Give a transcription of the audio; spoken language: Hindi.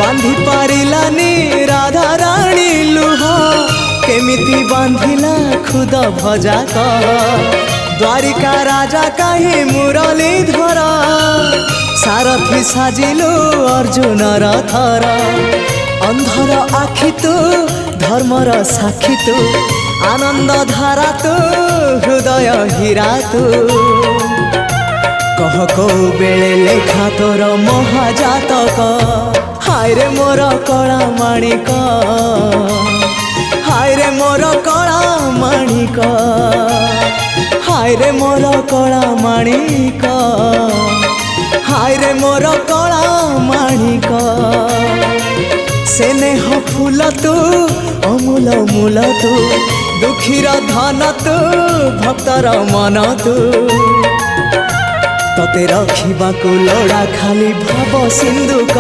बांधी पारिलानी राधा रानी लुह केमिति बांधिला खुद भजा कह द्वारिका राजा कहीं मुरलीधर सारथी साजिलु अर्जुन रथर अंधर आखि तू धर्मर साक्षी तू आनंद धारा तू हृदय हीरा तू कह को बेले लेखा तोर महाजातक हाय रे मोर कला माणिक हाय रे मोर कला माणिक हाय रे मोर कला माणिक हाय रे मोर कला माणिक स्नेह फूल तू अमूल मूल तू दुखीर धन तू भक्तर मन तू तते रखिबाकू लोड़ा खाली भाव सिंधुक